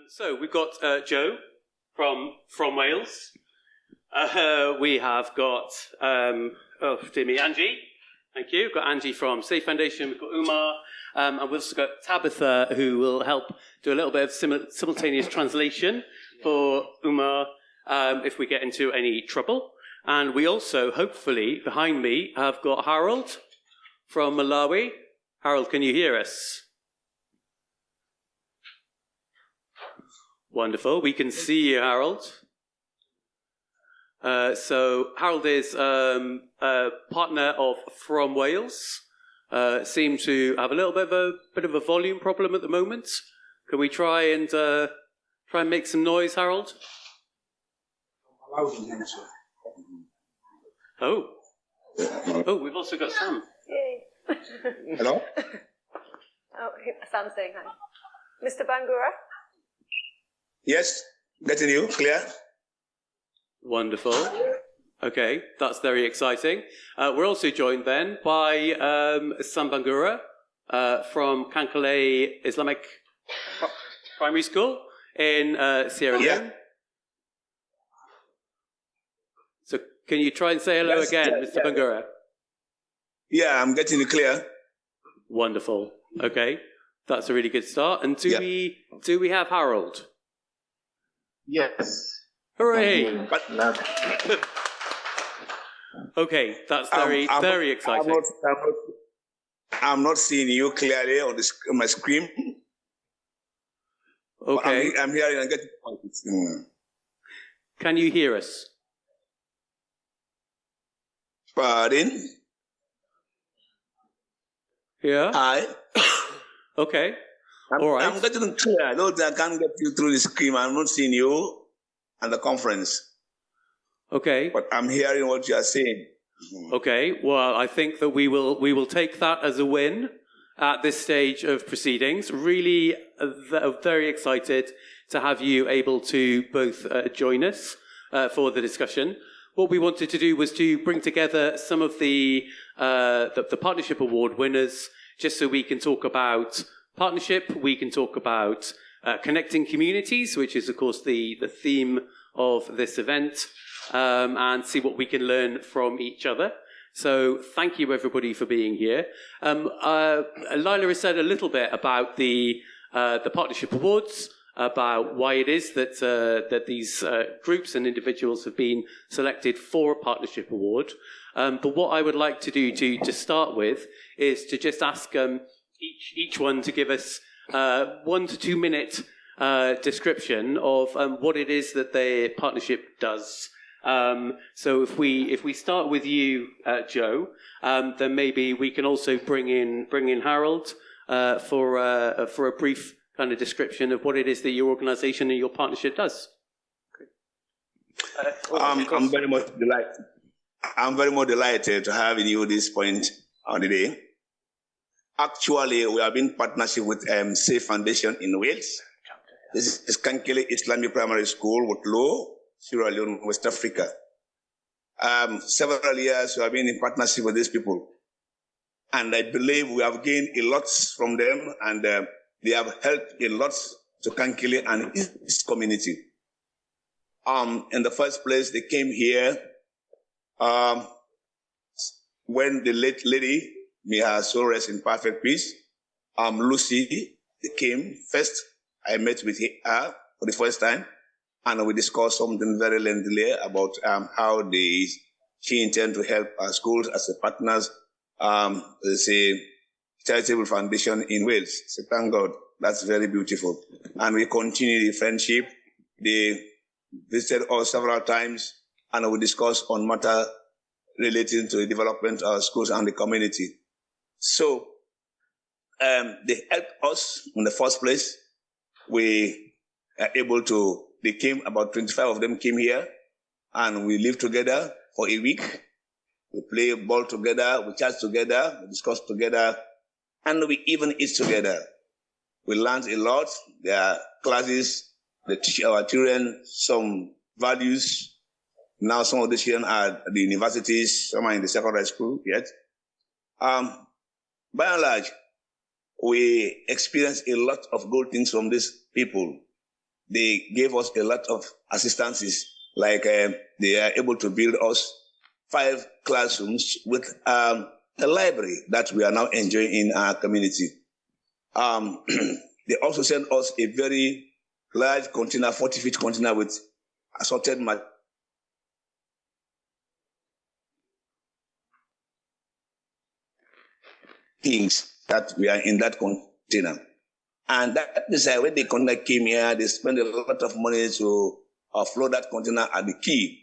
So we've got Joe from Wales. We have got Angie. Thank you. We've got Angie from Safe Foundation. We've got Oumar, and we've also got Tabitha, who will help do a little bit of simultaneous translation for Oumar if we get into any trouble. And we also, hopefully, behind me, have got Harold from Malawi. Harold, can you hear us? Wonderful. We can see you, Harold. So Harold is a partner of From Wales. Seem to have a little bit of a volume problem at the moment. Can we try and make some noise, Harold? Oh, we've also got Sam. Yay. Hello? Oh, Sam's saying hi. Mr. Bangura? Yes, getting you clear. Wonderful. Okay, that's very exciting. We're also joined then by Sam Bangura from Kankaylay Islamic Primary School in Sierra Leone. Yeah. So can you try and say hello again, Mr. Bangura? Yeah, I'm getting you clear. Wonderful. Okay, that's a really good start. And do we have Harold? Yes. Hooray! Okay, that's very exciting. I'm not seeing you clearly on my screen. Okay. I'm hearing and getting points. Can you hear us? Pardon? Yeah. Hi. Okay. All right. I'm getting clear. I can't get you through the screen. I'm not seeing you at the conference. Okay. But I'm hearing what you are saying. Okay. Well, I think that we will take that as a win at this stage of proceedings. Really very excited to have you able to both join us for the discussion. What we wanted to do was to bring together some of the Partnership Award winners, just so we can talk about partnership, we can talk about connecting communities, which is, of course, the theme of this event, and see what we can learn from each other. So thank you, everybody, for being here. Lila has said a little bit about the Partnership Awards, about why it is that these groups and individuals have been selected for a Partnership Award. But what I would like to do to start with is to just ask each one to give us 1 to 2 minute description of what it is that the partnership does. So if we start with you, Joe, then maybe we can also bring in Harold for a brief kind of description of what it is that your organisation and your partnership does. I'm very much delighted. I'm very much delighted to have you this point on the day. Actually, we have been in partnership with Safe Foundation in Wales. This is Kankaylay Islamic Primary School, Woodlow, Sierra Leone, West Africa. Several years we have been in partnership with these people. And I believe we have gained a lot from them, and they have helped a lot to Kankaylay and its community. In the first place, they came here when the late lady, may her soul rest in perfect peace, Lucy, came first. I met with her for the first time, and we discussed something very lengthily about how she intends to help our schools as a partners. There's a charitable foundation in Wales. So thank God, that's very beautiful. And we continue the friendship. They visited us several times, and we discussed on matter relating to the development of our schools and the community. So they helped us in the first place. We are able to, about 25 of them came here, and we lived together for a week. We play ball together, we chat together, we discuss together, and we even eat together. We learned a lot. There are classes, they teach our children some values. Now some of the children are at the universities, some are in the secondary school yet. By and large, we experience a lot of good things from these people. they gave us a lot of assistances, like they are able to build us 5 classrooms with a library that we are now enjoying in our community. They also sent us a very large container, 40-feet container with assorted things that we are in that container. And that is when the container came here, they spent a lot of money to offload that container at the quay.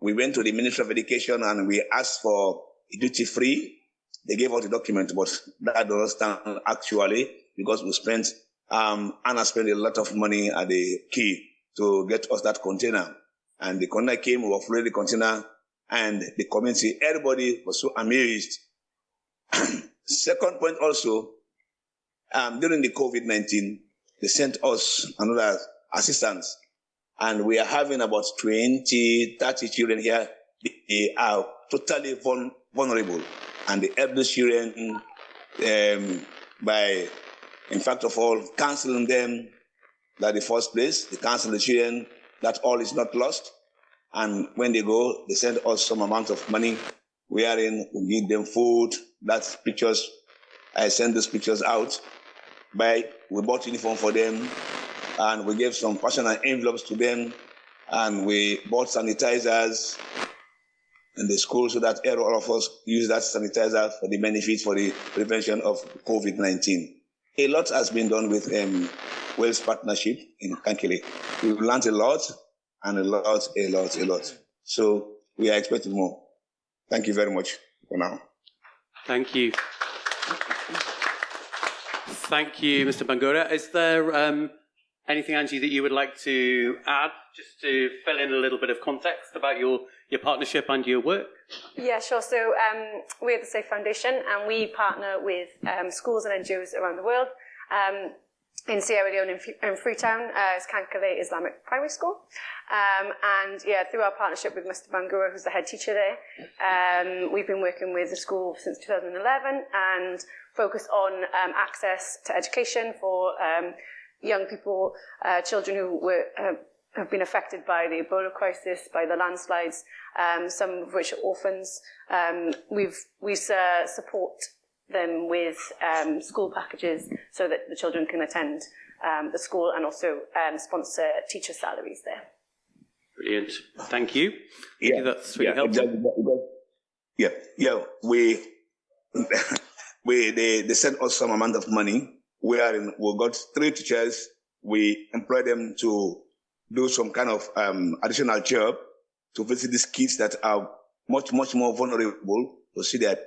We went to the Ministry of Education and we asked for duty free. They gave us the document, but that doesn't stand actually, because we spent, Anna spent a lot of money at the quay to get us that container. And the container came, we offloaded the container, and the community, everybody was so amazed. Second point also, during the COVID-19, they sent us another assistance. And we are having about 20, 30 children here. They are totally vulnerable. And they help those children by, in fact of all, counseling them. That the first place, they counsel the children that all is not lost. And when they go, they send us some amount of money. Wherein we give them food. That's pictures. I send those pictures out. We bought uniform for them, and we gave some personal envelopes to them, and we bought sanitizers in the school so that all of us use that sanitizer for the benefit for the prevention of COVID-19. A lot has been done with Wales Partnership in Kankaylay. We've learned a lot, and a lot. So we are expecting more. Thank you very much for now. Thank you. Thank you, Mr. Bangura. Is there anything, Angie, that you would like to add, just to fill in a little bit of context about your partnership and your work? Yeah, sure. So we're the Safe Foundation, and we partner with schools and NGOs around the world. In Sierra Leone and Freetown is Kankaylay Islamic Primary School. And yeah, through our partnership with Mr. Bangura, who's the head teacher there, we've been working with the school since 2011 and focus on access to education for young people, children who have been affected by the Ebola crisis, by the landslides, some of which are orphans. We support them with school packages so that the children can attend the school, and also sponsor teacher salaries there. Brilliant. Thank you. Yeah, That's really helpful. They sent us some amount of money. We got 3 teachers. We employ them to do some kind of additional job to visit these kids that are much more vulnerable, to see their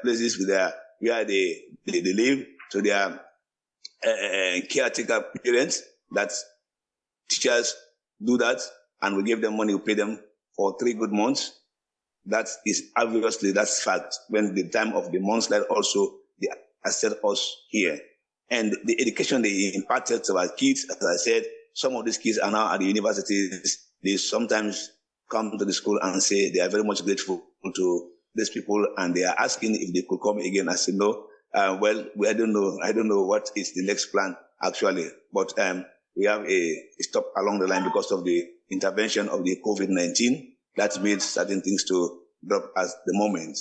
places where they live, to their caretaker parents. That teachers do that, and we give them money. We pay them for 3 good months. That is obviously, that's fact. When the time of the monthslide also, they assist us here. And the education they imparted to our kids, as I said, some of these kids are now at the universities. They sometimes come to the school and say they are very much grateful to these people, and they are asking if they could come again. I said, no, I don't know what is the next plan actually, but we have a stop along the line because of the intervention of the COVID-19 that made certain things to drop at the moment.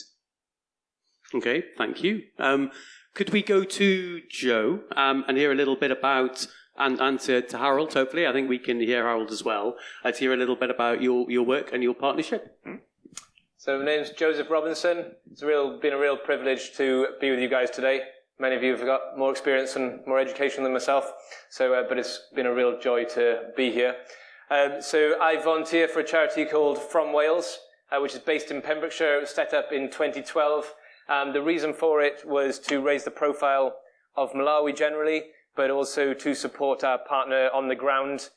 Okay, thank you. Could we go to Joe and hear a little bit about, and to Harold, hopefully, I think we can hear Harold as well, to hear a little bit about your work and your partnership. So my name's Joseph Robinson. It's been a real privilege to be with you guys today. Many of you have got more experience and more education than myself, but it's been a real joy to be here. So I volunteer for a charity called From Wales, which is based in Pembrokeshire. It was set up in 2012. The reason for it was to raise the profile of Malawi generally, but also to support our partner on the ground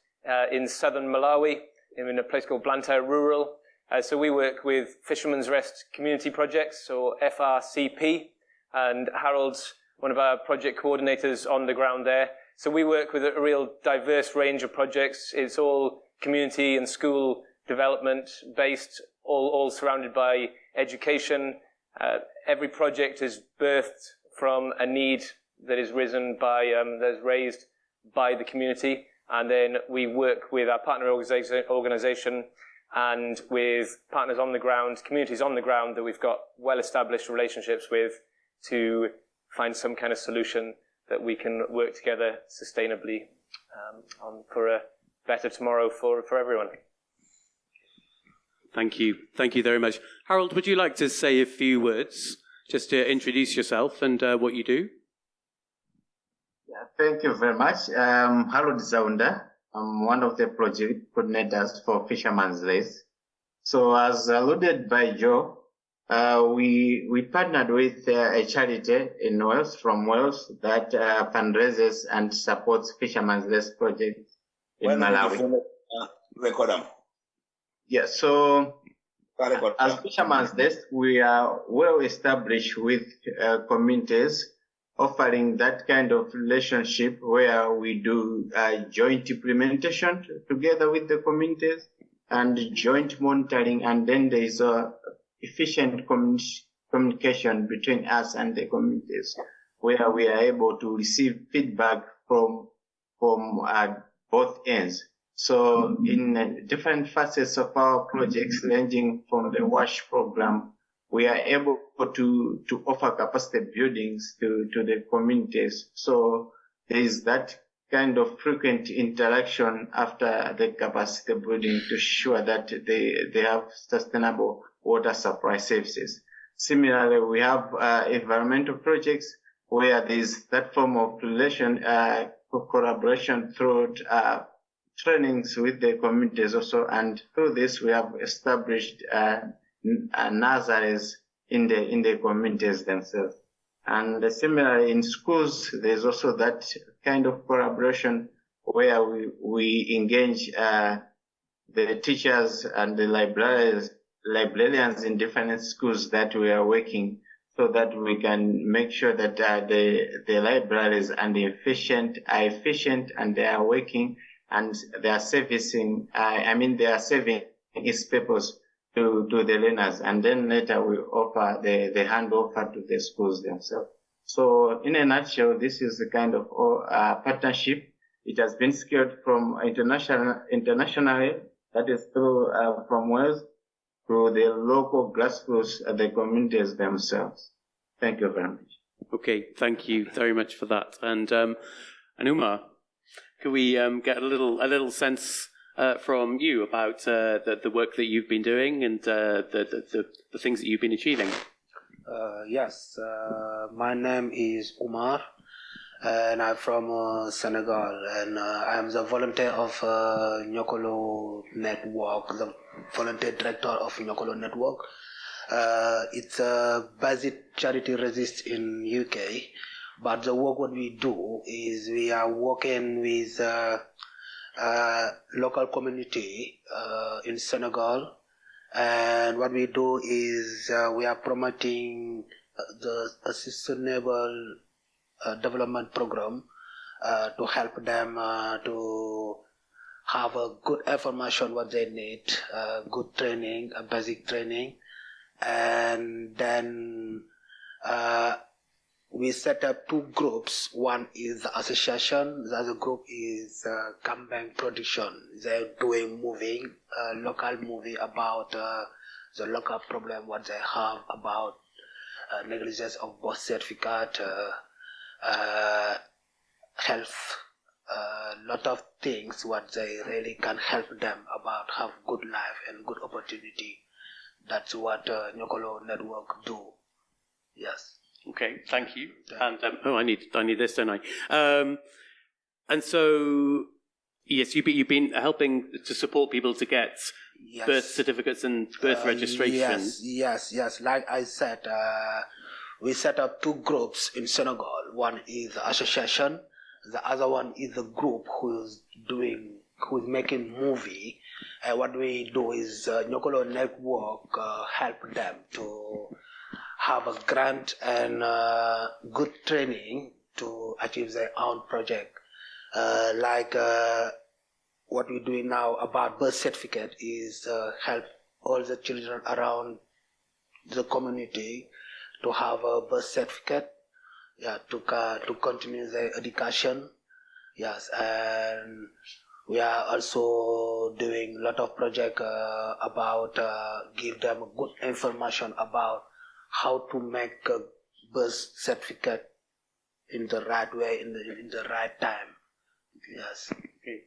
in southern Malawi, in a place called Blantyre Rural. So we work with Fisherman's Rest Community Projects, or FRCP, and Harold's one of our project coordinators on the ground there. So we work with a real diverse range of projects. It's all community and school development based, all surrounded by education. Every project is birthed from a need that is raised by the community. And then we work with our partner organisation and with partners on the ground, communities on the ground that we've got well-established relationships with to find some kind of solution that we can work together sustainably for a better tomorrow for everyone. Thank you. Thank you very much. Harold, would you like to say a few words just to introduce yourself and what you do? Yeah, thank you very much. Harold Zaunda. I'm one of the project coordinators for Fisherman's Race. So as alluded by Joe, we partnered with a charity in Wales, from Wales, that fundraises and supports Fisherman's Race project in Malawi. Record them. Yeah, so as Fisherman's Race, we are well established with communities, offering that kind of relationship where we do joint implementation together with the communities and joint monitoring, and then there is efficient communication between us and the communities, where we are able to receive feedback from both ends. So in different facets of our projects, ranging from the WASH program, we are able to offer capacity buildings to the communities. So there is that kind of frequent interaction after the capacity building to ensure that they have sustainable water supply services. Similarly, we have environmental projects where there is that form of collaboration through trainings with the communities also, and through this we have established nurseries in the communities themselves. And similarly, in schools, there's also that kind of collaboration where we engage the teachers and the librarians in different schools that we are working, so that we can make sure that the libraries and the are efficient and they are working and they are servicing. They are serving its purpose to the learners, and then later we offer the handover to the schools themselves. So in a nutshell, this is the kind of partnership. It has been scaled from internationally, that is through from Wales, to the local grassroots, the communities themselves. Thank you very much. Okay, thank you very much for that. And Oumar, could we get a little sense from you about the work that you've been doing and the things that you've been achieving? Yes, my name is Oumar, and I'm from Senegal, and I am the volunteer of Niokolo Network, the volunteer director of Niokolo Network. It's a basic charity resist in UK, but the work what we do is we are working with local community in Senegal, and what we do is we are promoting a sustainable development program to help them to have a good information what they need, good training, a basic training, and then we set up two groups. One is the association, the other group is Kankaylay production. They're doing local movie about the local problem, what they have about negligence of birth certificate, health, lot of things what they really can help them about have good life and good opportunity. That's what Niokolo Network do. Yes. Okay, thank you. And I need this, don't I? And so, yes, you've been helping to support people to get birth certificates and birth registration. Yes. Like I said, we set up two groups in Senegal. One is the association. The other one is the group who's making movie. What we do is Niokolo Network help them to have a grant and good training to achieve their own project. Like what we're doing now about birth certificate is help all the children around the community to have a birth certificate, to continue their education. Yes, and we are also doing a lot of projects about give them good information about how to make a birth certificate in the right way, in the right time. Yes. Okay.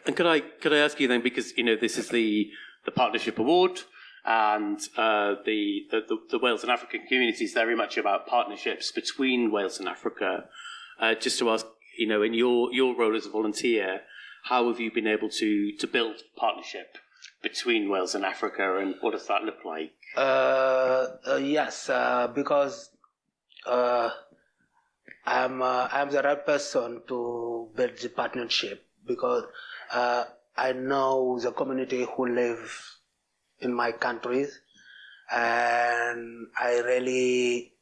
And could I ask you then, because this is the Partnership Award, and the Wales and African community is very much about partnerships between Wales and Africa. Just to ask, in your role as a volunteer, how have you been able to build partnership between Wales and Africa, and what does that look like? Yes, because I'm the right person to build the partnership, because I know the community who live in my countries, and I really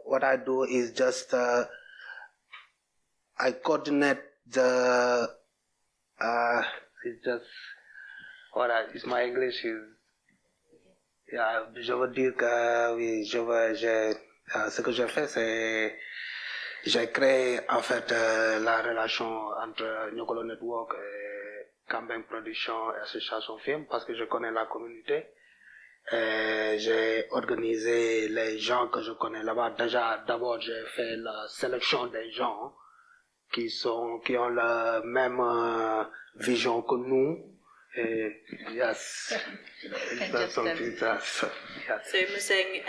what I do is just I coordinate the it's just is my English is je veux dire que oui, ce que je fais, c'est j'ai créé en fait la relation entre Niokolo Network et Campaign Production et Association Film, parce que je connais la communauté. J'ai organisé les gens que je connais là-bas. Déjà, d'abord, j'ai fait la sélection des gens qui ont la même vision que nous. Yes. That's something that's, yes. So I'm saying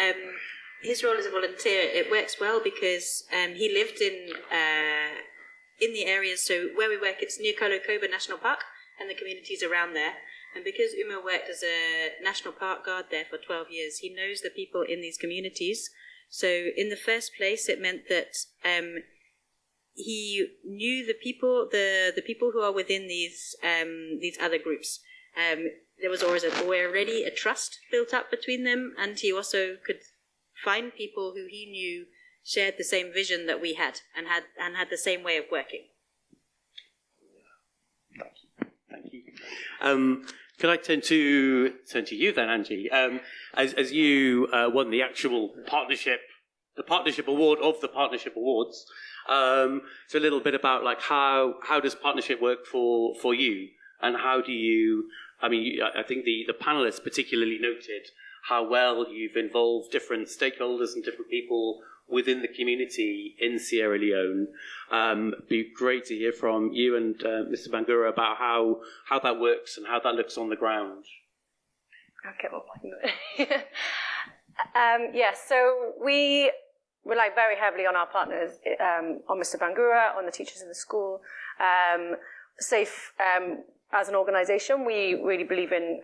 his role as a volunteer, it works well because he lived in the areas. So where we work, it's Niokolo National Park and the communities around there. And because Oumar worked as a national park guard there for 12 years, he knows the people in these communities. So in the first place, it meant that he knew the people who are within these other groups. There was already a trust built up between them, and he also could find people who he knew shared the same vision that we had and had the same way of working. Thank you. Could I turn to you then, Angie? As you won the actual the partnership award of the Partnership Awards. So a little bit about how does partnership work for you, and how do you? I mean, I think the panelists particularly noted how well you've involved different stakeholders and different people within the community in Sierra Leone. It'd be great to hear from you and Mr. Bangura about how that works and how that looks on the ground. Okay, well, yes, so we rely very heavily on our partners, on Mr. Bangura, on the teachers in the school. SAFE, as an organisation, we really believe in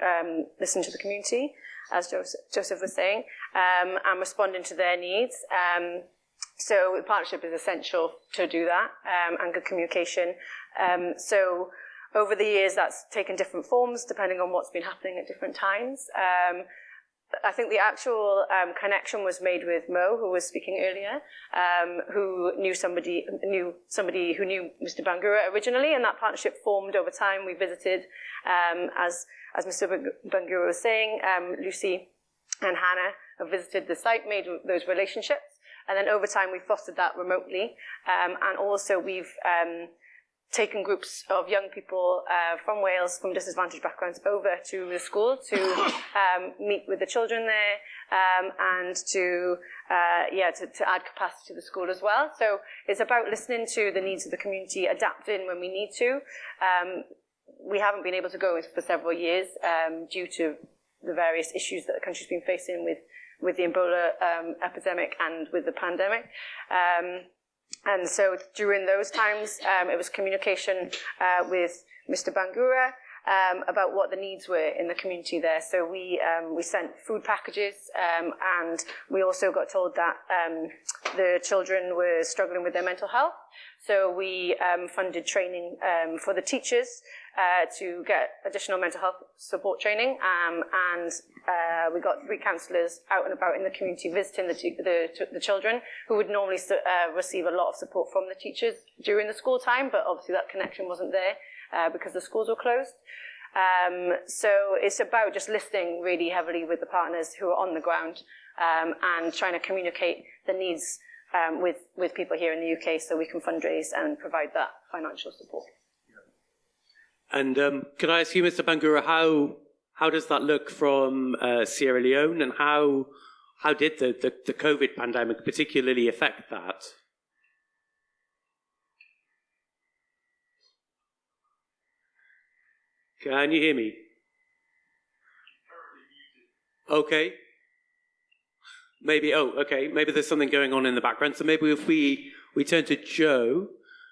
listening to the community, as Joseph was saying, and responding to their needs. So the partnership is essential to do that, and good communication. So over the years, that's taken different forms depending on what's been happening at different times. I think the actual connection was made with Mo, who was speaking earlier, who knew somebody who knew Mr. Bangura originally, and that partnership formed over time. We visited, as Mr. Bangura was saying, Lucy and Hannah have visited the site, made those relationships, and then over time we fostered that remotely, and also we've taken groups of young people from Wales, from disadvantaged backgrounds, over to the school to meet with the children there, and to add capacity to the school as well. So it's about listening to the needs of the community, adapting when we need to. We haven't been able to go for several years due to the various issues that the country's been facing with the Ebola epidemic and with the pandemic. And so during those times, it was communication with Mr. Bangura about what the needs were in the community there. So we sent food packages, and we also got told that the children were struggling with their mental health. So we funded training for the teachers to get additional mental health support training, and we got 3 counsellors out and about in the community visiting the children, who would normally receive a lot of support from the teachers during the school time, but obviously that connection wasn't there because the schools were closed. So it's about just listening really heavily with the partners who are on the ground, and trying to communicate the needs with people here in the UK so we can fundraise and provide that financial support. And could I ask you, Mr. Bangura, how does that look from Sierra Leone, and how did the COVID pandemic particularly affect that? Can you hear me? Okay. Maybe there's something going on in the background. So maybe if we turn to Joe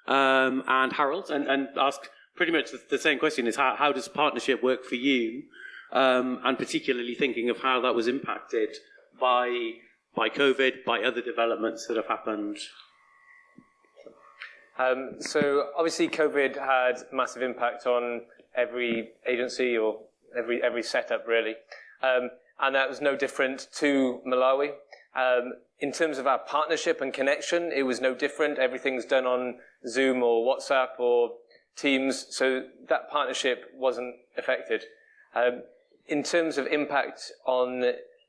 and Harold and ask pretty much the same question, is how does partnership work for you? And particularly thinking of how that was impacted by COVID, by other developments that have happened. So obviously COVID had massive impact on every agency or every setup really. And that was no different to Malawi. In terms of our partnership and connection, it was no different. Everything's done on Zoom or WhatsApp or Teams, so that partnership wasn't affected. In terms of impact on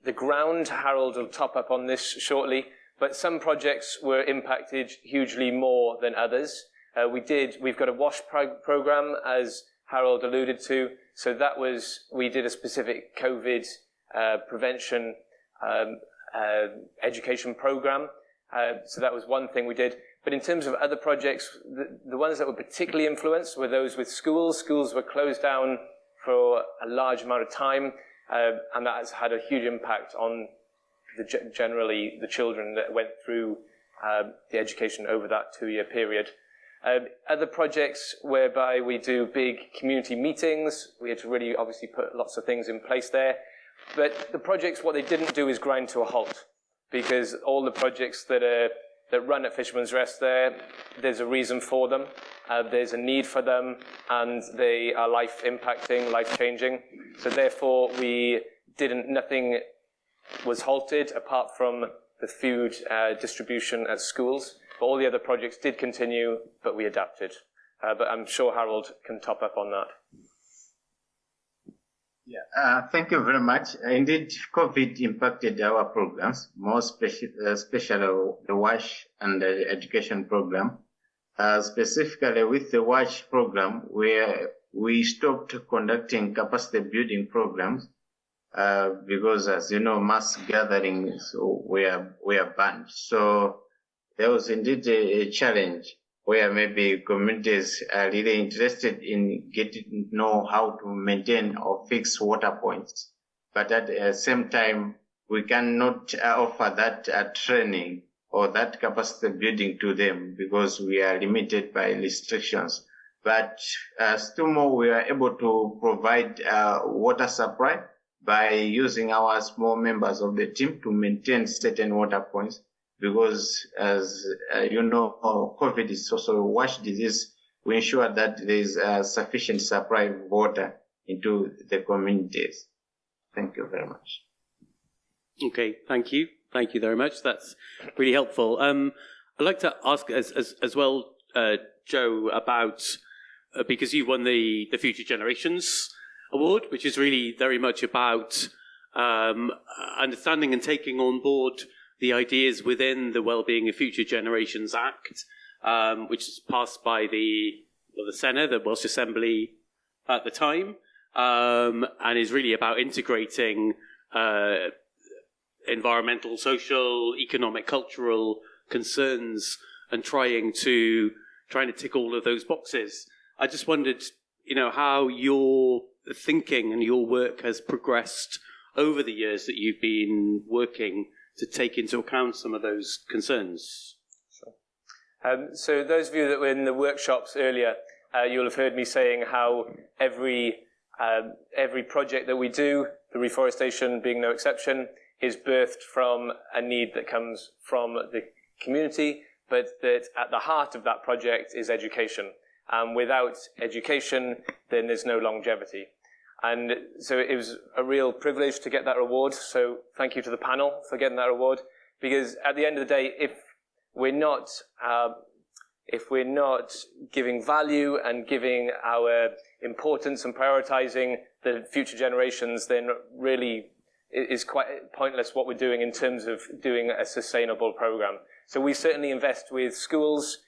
the ground, Harold will top up on this shortly, but some projects were impacted hugely more than others. We've got a WASH program, as Harold alluded to, so we did a specific COVID prevention education program. So that was one thing we did. But in terms of other projects, the ones that were particularly influenced were those with schools. Schools were closed down for a large amount of time, and that has had a huge impact on generally the children that went through the education over that 2-year period. Other projects whereby we do big community meetings, we had to really obviously put lots of things in place there. But the projects, what they didn't do is grind to a halt, because all the projects that run at Fisherman's Rest there's a reason for them, there's a need for them, and they are life-impacting, life-changing. So therefore, nothing was halted apart from the food distribution at schools. But all the other projects did continue, but we adapted. But I'm sure Harold can top up on that. Yeah, thank you very much. Indeed, COVID impacted our programs, more especially the WASH and the education program. Specifically with the WASH program, where we stopped conducting capacity building programs because, as you know, mass gatherings were banned. So there was indeed a challenge where maybe communities are really interested in getting to know how to maintain or fix water points. But at the same time, we cannot offer that training or that capacity building to them because we are limited by restrictions. But still more, we are able to provide water supply by using our small members of the team to maintain certain water points. Because, as you know, COVID is also a WASH disease. We ensure that there is a sufficient supply of water into the communities. Thank you very much. Okay, thank you. Thank you very much. That's really helpful. I'd like to ask as well, Joe, about, because you won the Future Generations Award, which is really very much about understanding and taking on board the ideas within the Wellbeing of Future Generations Act, which was passed by the Senate, the Welsh Assembly at the time, and is really about integrating environmental, social, economic, cultural concerns and trying to tick all of those boxes. I just wondered, how your thinking and your work has progressed over the years that you've been working to take into account some of those concerns. Sure. So those of you that were in the workshops earlier, you'll have heard me saying how every project that we do, the reforestation being no exception, is birthed from a need that comes from the community, but that at the heart of that project is education. Without education, then there's no longevity. And so it was a real privilege to get that award. So thank you to the panel for getting that award. Because at the end of the day, if we're not giving value and giving our importance and prioritizing the future generations, then really it is quite pointless what we're doing in terms of doing a sustainable program. So we certainly invest with schools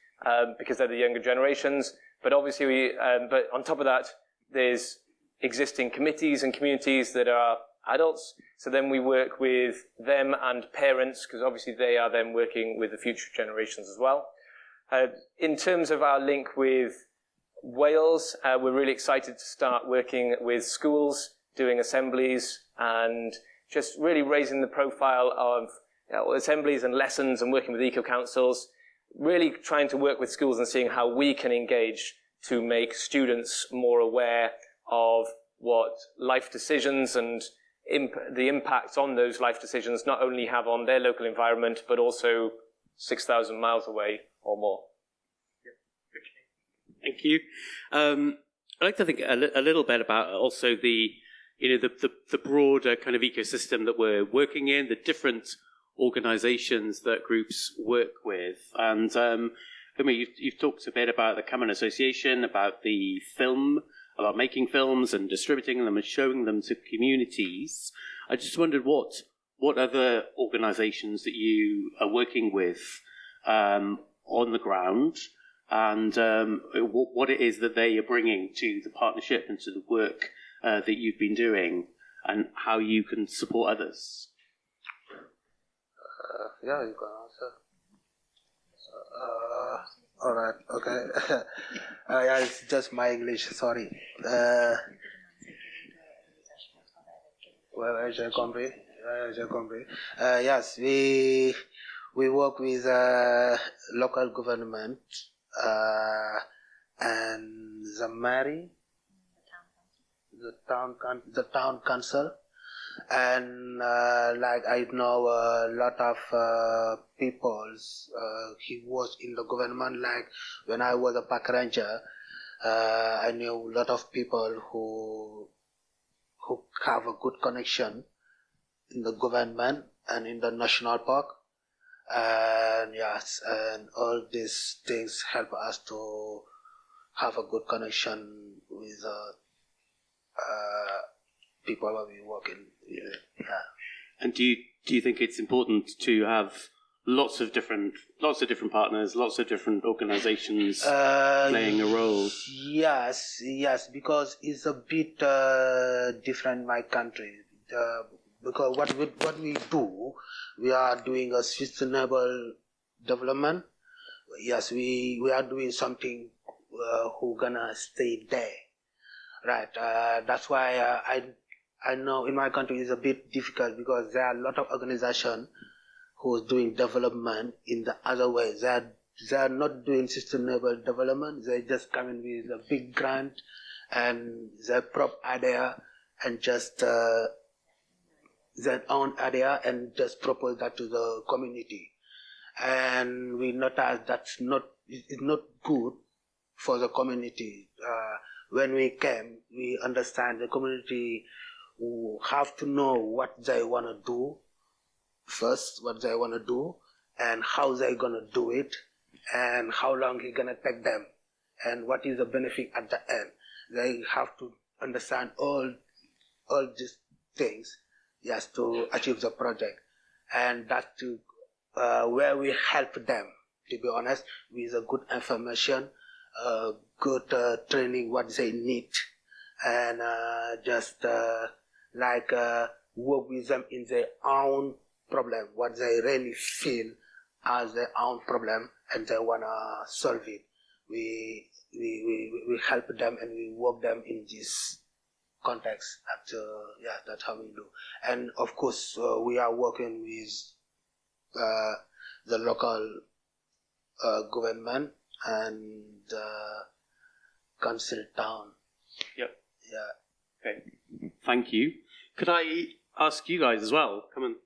because they're the younger generations. But obviously, but on top of that, there's existing committees and communities that are adults. So then we work with them and parents, because obviously they are then working with the future generations as well. In terms of our link with Wales, we're really excited to start working with schools, doing assemblies, and just really raising the profile of assemblies and lessons and working with eco-councils, really trying to work with schools and seeing how we can engage to make students more aware of what life decisions and the impacts on those life decisions not only have on their local environment, but also 6,000 miles away or more. Thank you. I'd like to think a little bit about also the broader kind of ecosystem that we're working in, the different organisations that groups work with. And you've talked a bit about the Common Association, about the film, about making films and distributing them and showing them to communities. I just wondered what other organisations that you are working with on the ground, and what it is that they are bringing to the partnership and to the work that you've been doing, and how you can support others. Yeah, you can answer. All right, okay. Yeah, it's just my English, sorry. J'ai compris. Yes, we work with local government and the mayor, the town council, and like I know a lot of peoples. He was in the government. Like when I was a park ranger, I knew a lot of people who have a good connection in the government and in the national park. And yes, and all these things help us to have a good connection with people that we work in. Yeah. And do you think it's important to have lots of different partners, lots of different organisations playing a role? Yes, because it's a bit different in my country. Because what we do, we are doing a sustainable development. Yes, we are doing something who gonna stay there, right? That's why I know in my country it's a bit difficult, because there are a lot of organizations who's doing development in the other way. They are not doing sustainable development. They just come in with a big grant and their prop idea and just their own idea and just propose that to the community. And we notice it's not good for the community. When we came, we understand the community who have to know what they want to do first, and how they're going to do it, and how long it's going to take them, and what is the benefit at the end. They have to understand all these things, yes, to achieve the project. And that's where we help them, to be honest, with a good information, good training, what they need, and just work with them in their own problem, what they really feel as their own problem, and they want to solve it. We help them and we work them in this context. That's how we do. And of course, we are working with the local government and council town. Yep. Yeah. Okay. Thank you. Could I ask you guys as well? Come on,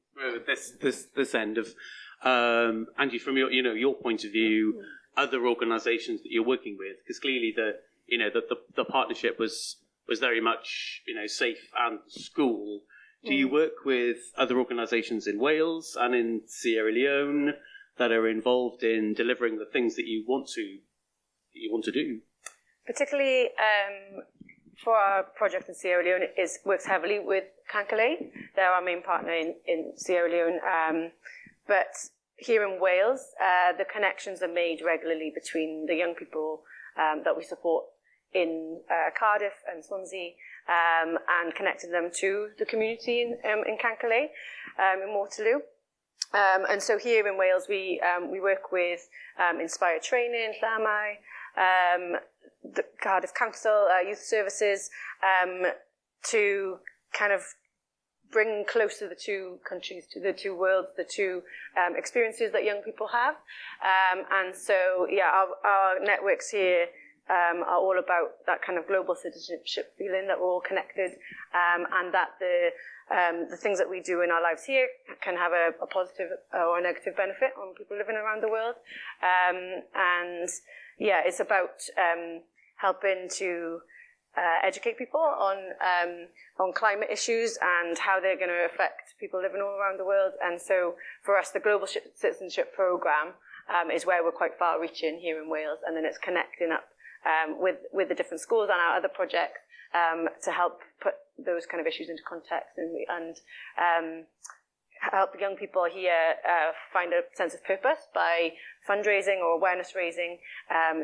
this end of Andy, from your point of view, other organisations that you're working with, because clearly the partnership was very much safe and school. Do you work with other organisations in Wales and in Sierra Leone that are involved in delivering the things that you want to do? Particularly for our project in Sierra Leone, works heavily with Kankaylay. They're our main partner in Sierra Leone. But here in Wales, the connections are made regularly between the young people that we support in Cardiff and Swansea, and connecting them to the community in Kankaylay, in Waterloo. And so here in Wales, we work with Inspire Training, Llamau, the Cardiff Council, Youth Services, to kind of bring closer the two countries, to the two worlds, the two experiences that young people have. And so, yeah, our networks here are all about that kind of global citizenship feeling, that we're all connected, and that the things that we do in our lives here can have a positive or a negative benefit on people living around the world. And yeah, it's about helping to educate people on climate issues and how they're going to affect people living all around the world. And so for us, the Global Citizenship Programme is where we're quite far-reaching here in Wales, and then it's connecting up with the different schools and our other projects to help put those kind of issues into context and help young people here find a sense of purpose by fundraising or awareness raising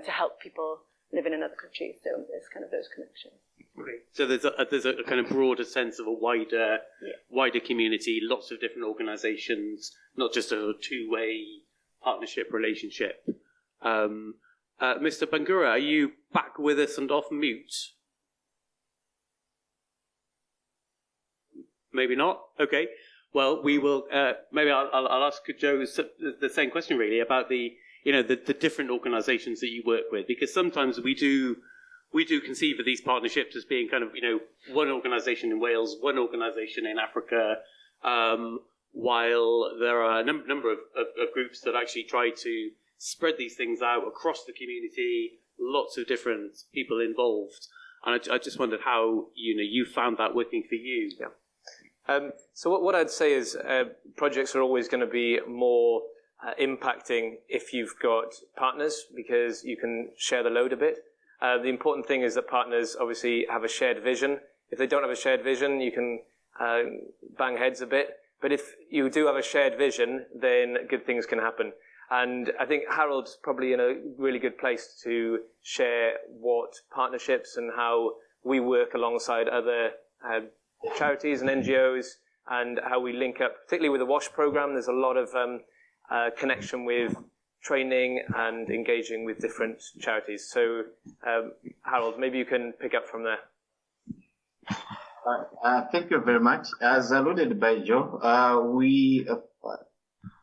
to help people live in another country. So it's kind of those connections. Okay. So there's a kind of broader sense of a wider community, lots of different organisations, not just a two-way partnership relationship. Mr. Bangura, are you back with us and off mute? Maybe not. Okay. Well, we will. Maybe I'll ask Joe the same question, really, about the different organisations that you work with, because sometimes we do conceive of these partnerships as being kind of one organisation in Wales, one organisation in Africa, while there are a number of groups that actually try to spread these things out across the community, lots of different people involved. And I just wondered how you found that working for you. Yeah. So what I'd say is projects are always going to be more impacting if you've got partners, because you can share the load a bit. The important thing is that partners obviously have a shared vision. If they don't have a shared vision, you can bang heads a bit. But if you do have a shared vision, then good things can happen. And I think Harold's probably in a really good place to share what partnerships and how we work alongside other charities and NGOs, and how we link up, particularly with the WASH program. There's a lot of connection with training and engaging with different charities. So, Harold, maybe you can pick up from there. Thank you very much. As alluded by Joe, we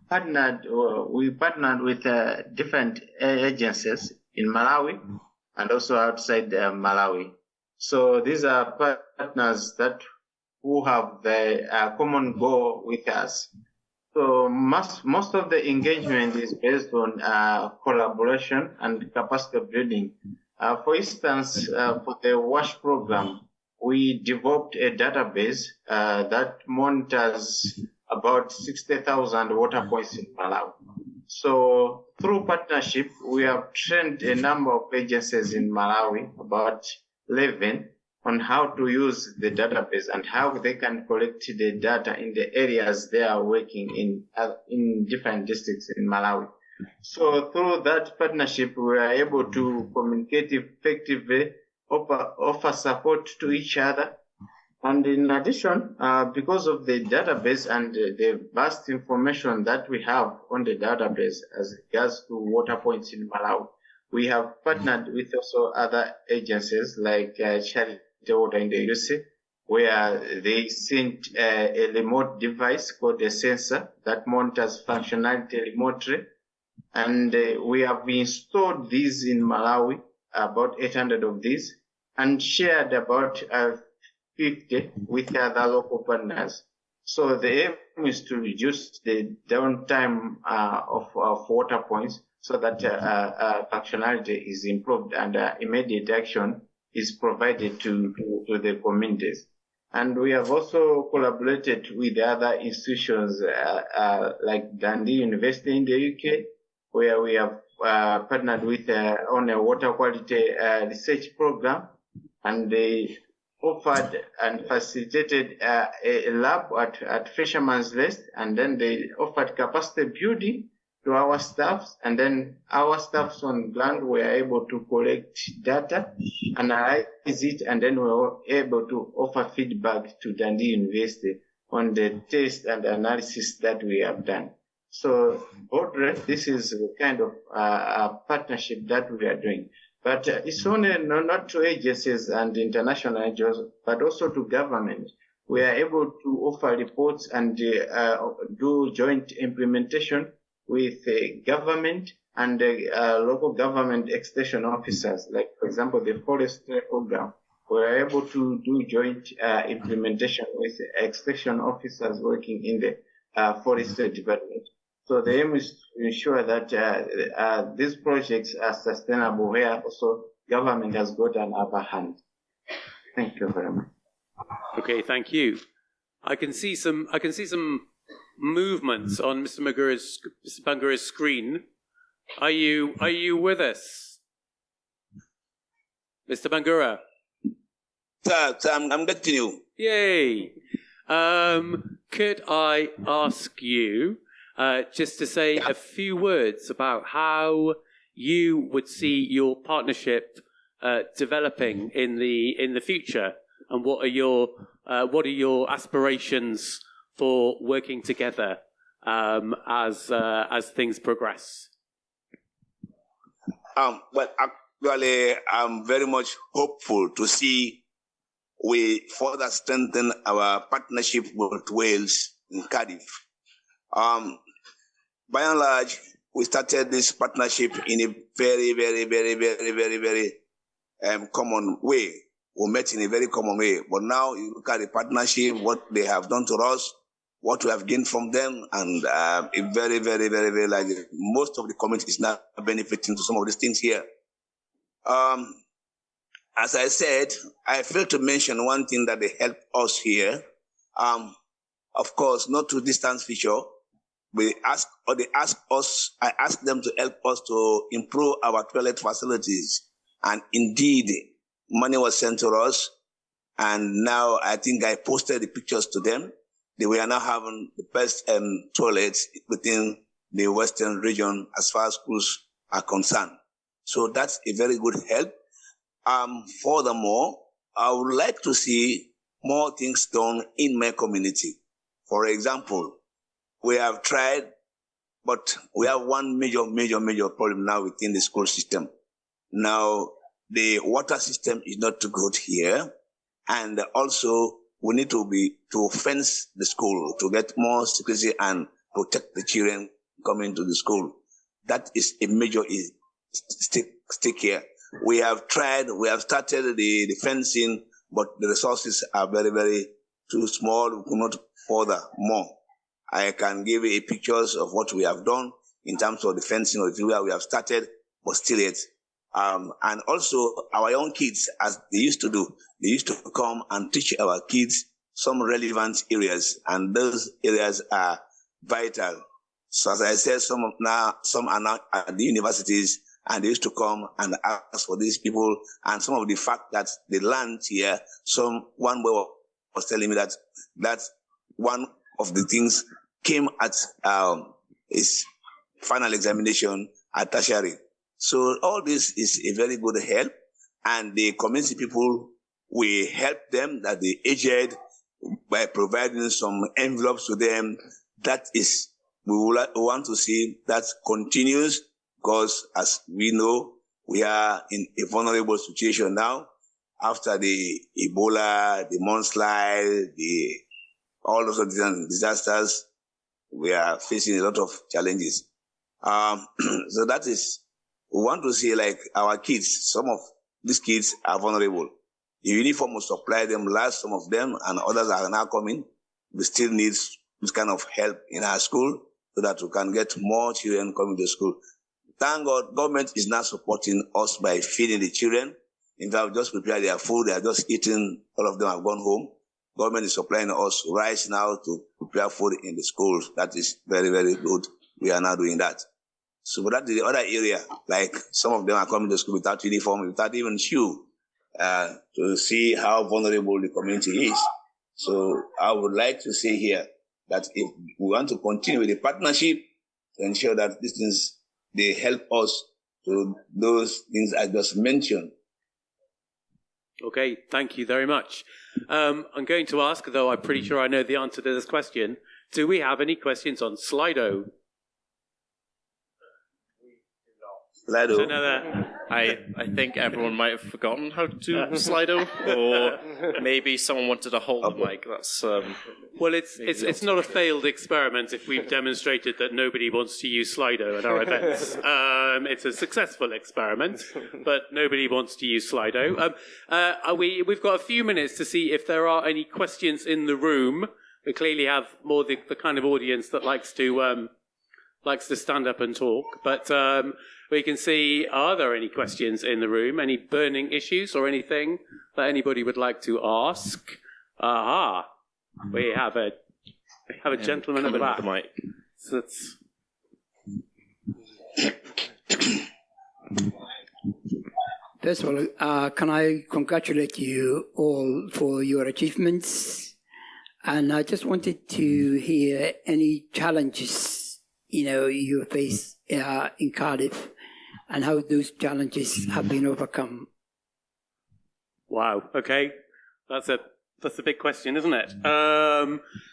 partnered with different agencies in Malawi and also outside Malawi. So these are partners who have the common goal with us. So most of the engagement is based on collaboration and capacity building. For instance, for the WASH program, we developed a database that monitors about 60,000 water points in Malawi. So through partnership, we have trained a number of agencies in Malawi, about 11, on how to use the database and how they can collect the data in the areas they are working in different districts in Malawi. So through that partnership, we are able to communicate effectively, offer support to each other. And in addition, because of the database and the vast information that we have on the database as regards to water points in Malawi, we have partnered with also other agencies like Charity Water in the UC, where they sent a remote device called a sensor that monitors functionality remotely. And we have installed these in Malawi, about 800 of these, and shared about 50 with other local partners. So the aim is to reduce the downtime of water points so that functionality is improved and immediate action is provided to the communities. And we have also collaborated with other institutions like Dundee University in the UK, where we have partnered with on a water quality research program, and they offered and facilitated a lab at Fisherman's Nest, and then they offered capacity building to our staffs, and then our staffs on ground were able to collect data, analyze it, and then we were able to offer feedback to Dundee University on the test and analysis that we have done. So, broadly, this is the kind of partnership that we are doing. But it's only not to agencies and international agencies, but also to government. We are able to offer reports and do joint implementation with government and local government extension officers. Like, for example, the forestry program. We are able to do joint implementation with extension officers working in the forestry development. So the aim is to ensure that these projects are sustainable, where also government has got an upper hand. Thank you very much. Okay, thank you. I can see some movements on Mr. Bangura's screen. Are you with us, Mr. Bangura? Sir, I'm getting you. Yay! Could I ask you just to say a few words about how you would see your partnership developing in the future, and what are your aspirations for working together as things progress? Well, actually, I'm very much hopeful to see we further strengthen our partnership with Wales in Cardiff. By and large, we started this partnership in a very, very, very, very, very, very common way. We met in a very common way. But now you look at the partnership, what they have done to us, what we have gained from them, and a very, very, very, very large. Most of the community is now benefiting to some of these things here. As I said, I failed to mention one thing that they helped us here. Of course, not to distance future. I asked them to help us to improve our toilet facilities. And indeed, money was sent to us. And now I think I posted the pictures to them. We are now having the best toilets within the Western region as far as schools are concerned. So that's a very good help. Furthermore, I would like to see more things done in my community. For example, we have tried, but we have one major problem now within the school system. Now, the water system is not too good here. And also, we need to fence the school to get more security and protect the children coming to the school. That is a major stick here. We have tried, we have started the fencing, but the resources are very, very too small. We could not further more. I can give you pictures of what we have done in terms of the fencing or where we have started, but still yet. And also our young kids, as they used to do, they used to come and teach our kids some relevant areas, and those areas are vital. So as I said, some are now at the universities, and they used to come and ask for these people, and some of the fact that the land here, one boy was telling me that one of the things came at his final examination at tertiary. So all this is a very good help, and the community people, we help them, that the aged, by providing some envelopes to them. That is, we want to see that continues, because as we know, we are in a vulnerable situation now after the Ebola, the mudslide, all those disasters. We are facing a lot of challenges. So that is, we want to see like our kids, some of these kids are vulnerable. The uniform will supply them last, some of them, and others are now coming. We still need this kind of help in our school so that we can get more children coming to school. Thank God, government is now supporting us by feeding the children. In fact, we just prepare their food. They are just eating. All of them have gone home. Government is supplying us rice now to prepare food in the schools. That is very, very good. We are now doing that. So but that's the other area. Like some of them are coming to school without uniform, without even shoe, to see how vulnerable the community is. So I would like to say here that if we want to continue with the partnership, to ensure that these things, they help us to those things I just mentioned. Okay, thank you very much. I'm going to ask, though I'm pretty sure I know the answer to this question, do we have any questions on Slido? Slido. I think everyone might have forgotten how to do Slido, or maybe someone wanted to hold the mic. That's well, it's not a failed experiment if we've demonstrated that nobody wants to use Slido at our events. It's a successful experiment, but nobody wants to use Slido. We've got a few minutes to see if there are any questions in the room. We clearly have more the kind of audience that likes to stand up and talk, but we can see, are there any questions in the room? Any burning issues or anything that anybody would like to ask? Aha! We have a gentleman at the back. So it's... First of all, can I congratulate you all for your achievements? And I just wanted to hear any challenges, you face in Cardiff, and how those challenges have been overcome. Wow. Okay, that's a big question, isn't it?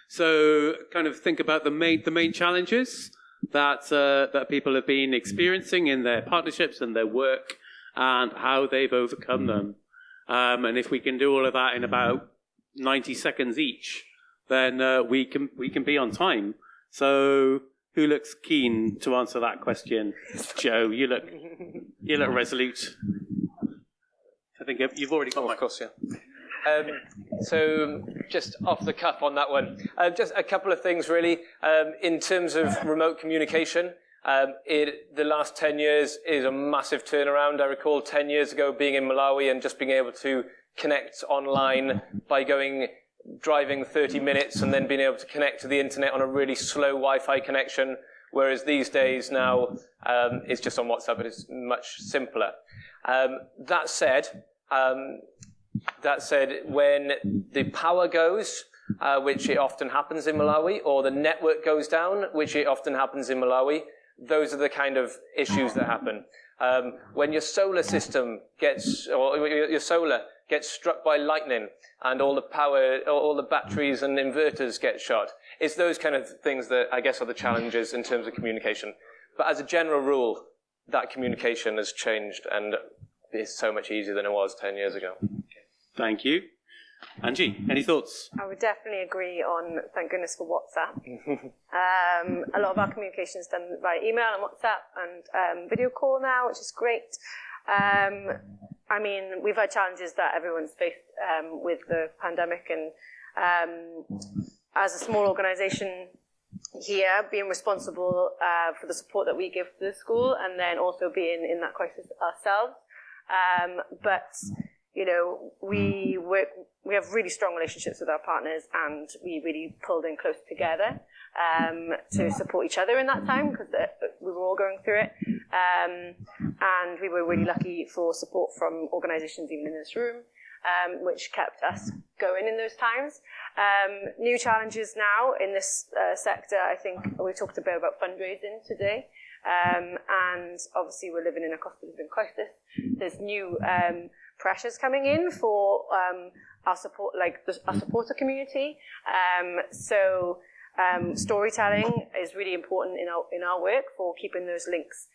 So, kind of think about the main challenges that people have been experiencing in their partnerships and their work, and how they've overcome them. And if we can do all of that in about 90 seconds each, then we can be on time. So. Who looks keen to answer that question? Joe, you look resolute. I think you've already got of course, yeah. So just off the cuff on that one, just a couple of things really. In terms of remote communication, the last 10 years is a massive turnaround. I recall 10 years ago being in Malawi and just being able to connect online by driving 30 minutes and then being able to connect to the internet on a really slow Wi-Fi connection, whereas these days now it's just on WhatsApp, but it's much simpler. That said, when the power goes, which it often happens in Malawi, or the network goes down, which it often happens in Malawi, those are the kind of issues that happen. When your solar system your solar gets struck by lightning and all the power, all the batteries and inverters get shot. It's those kind of things that I guess are the challenges in terms of communication. But as a general rule, that communication has changed and is so much easier than it was 10 years ago. Thank you. Angie, any thoughts? I would definitely agree on, thank goodness for WhatsApp. A lot of our communication is done via email and WhatsApp and video call now, which is great. I mean, we've had challenges that everyone's faced with the pandemic, and as a small organisation here, being responsible for the support that we give to the school, and then also being in that crisis ourselves. But we have really strong relationships with our partners, and we really pulled in close together to support each other in that time, because we were all going through it. And we were really lucky for support from organisations even in this room, which kept us going in those times. New challenges now in this sector. I think we talked a bit about fundraising today. And obviously we're living in a cost of living crisis. There's new pressures coming in for our support, our supporter community. So storytelling is really important in our work for keeping those links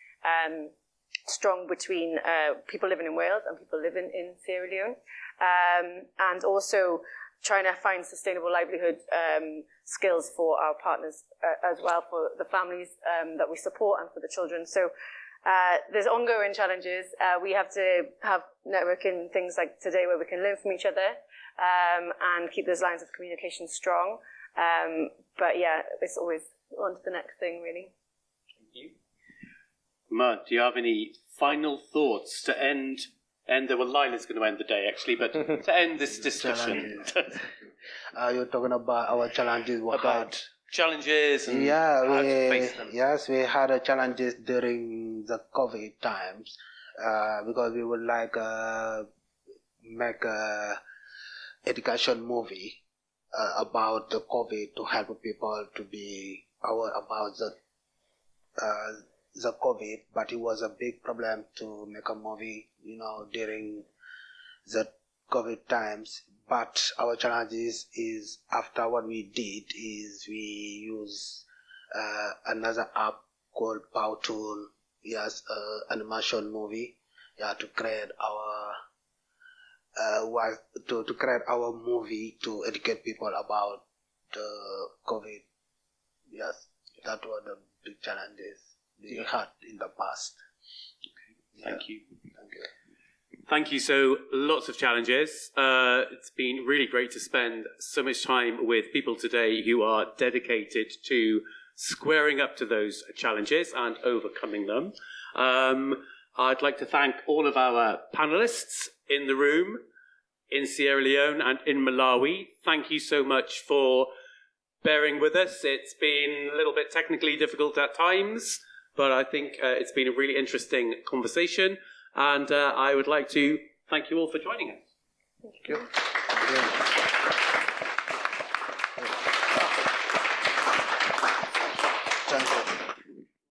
strong between people living in Wales and people living in Sierra Leone, and also trying to find sustainable livelihood skills for our partners as well, for the families that we support and for the children. So there's ongoing challenges. We have to have networking things like today where we can learn from each other and keep those lines of communication strong. But yeah, it's always on to the next thing, really. Thank you. Oumar, do you have any final thoughts to end? Well, Lila's going to end the day, actually, but to end this discussion. You're talking about our challenges. Challenges and how to face them. Yes, we had challenges during the COVID times because we would like make a education movie about the COVID to help people to be aware about the the COVID, but it was a big problem to make a movie, during the COVID times. But our challenges is, after what we did is we use another app called Powtool, yes, animation movie, to create to create our movie to educate people about the COVID. Yes, that was the big challenges we had in the past. Thank you. Thank you. So lots of challenges. It's been really great to spend so much time with people today who are dedicated to squaring up to those challenges and overcoming them. I'd like to thank all of our panelists in the room, in Sierra Leone and in Malawi. Thank you so much for bearing with us. It's been a little bit technically difficult at times, but I think it's been a really interesting conversation. And I would like to thank you all for joining us. Thank you.